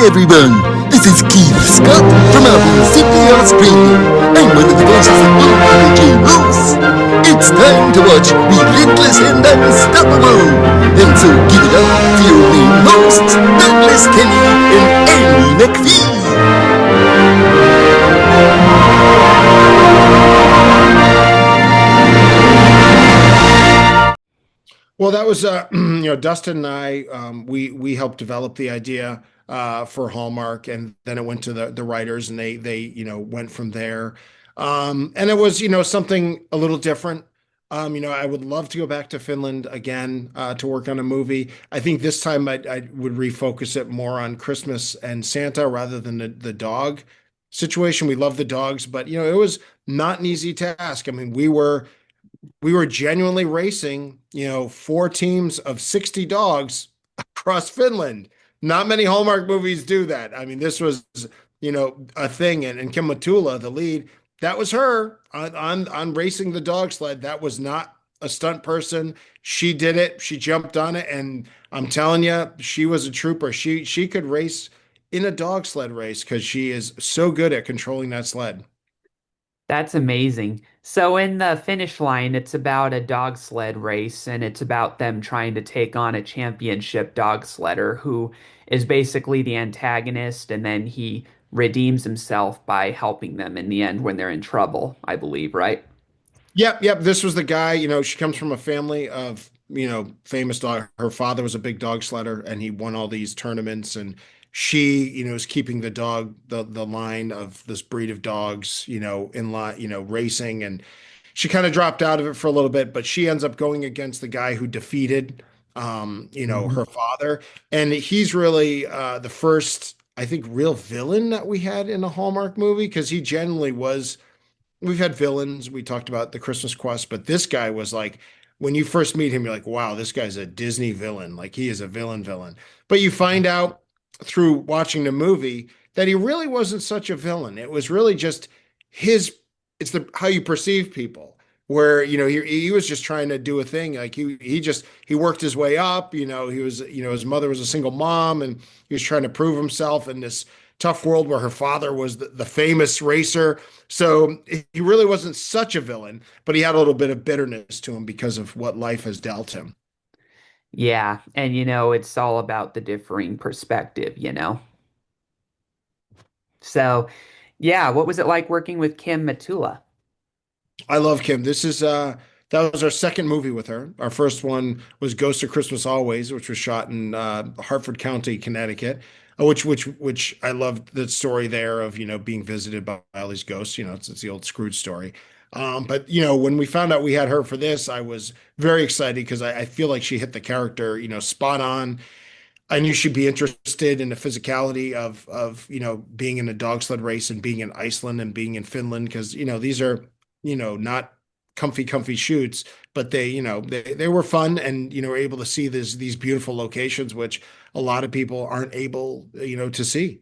everyone, this is Keith Scott from out in Sydney, Australia. I'm one of the voices of Bull Energy Loose. It's time to watch Relentless and Unstoppable. And so give it up for your main hosts, Douglas Kenny and Andy McPhee. Well, that was Dustin and I. We helped develop the idea for Hallmark, and then it went to the writers, and they went from there. And it was something a little different. I would love to go back to Finland again to work on a movie. I think this time I would refocus it more on Christmas and Santa rather than the dog situation. We love the dogs, but it was not an easy task. I mean, we were genuinely racing, 4 teams of 60 dogs across Finland. Not many Hallmark movies do that. I mean, this was, a thing. And Kim Matula, the lead, that was her on racing the dog sled. That was not a stunt person. She did it. She jumped on it. And I'm telling you, she was a trooper. She could race in a dog sled race because she is so good at controlling that sled. That's amazing. So in the Finnish Line, it's about a dog sled race, and it's about them trying to take on a championship dog sledder who is basically the antagonist, and then he redeems himself by helping them in the end when they're in trouble, I believe, right? Yep. This was the guy, she comes from a family of, famous dog. Her father was a big dog sledder and he won all these tournaments. And she, is keeping the line of this breed of dogs, in line, racing. And she kind of dropped out of it for a little bit, but she ends up going against the guy who defeated, her father. And he's really the first, I think, real villain that we had in a Hallmark movie because he genuinely was. We've had villains. We talked about the Christmas Quest, but this guy was like, when you first meet him, you're like, wow, this guy's a Disney villain. Like he is a villain. But you find out through watching the movie that he really wasn't such a villain. It was really just it's the how you perceive people. Where he was just trying to do a thing. Like he worked his way up. He was his mother was a single mom, and he was trying to prove himself in this tough world where her father was the famous racer. So he really wasn't such a villain, but he had a little bit of bitterness to him because of what life has dealt him. Yeah, and it's all about the differing perspective. So, yeah, what was it like working with Kim Matula? I love Kim. This is that was our second movie with her. Our first one was Ghost of Christmas Always, which was shot in Hartford County, Connecticut. Which I loved the story there of being visited by all these ghosts. It's the old Scrooge story. But when we found out we had her for this, I was very excited because I feel like she hit the character spot on. I knew she'd be interested in the physicality of being in a dog sled race and being in Iceland and being in Finland because these are not comfy shoots, but they were fun and were able to see these beautiful locations which a lot of people aren't able to see.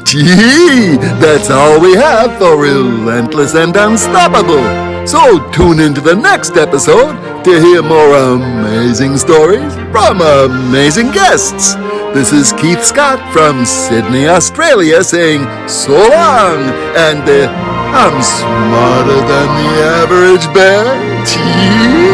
Gee, that's all we have for Relentless and Unstoppable. So tune into the next episode to hear more amazing stories from amazing guests. This is Keith Scott from Sydney, Australia saying so long and I'm smarter than the average bear. Gee.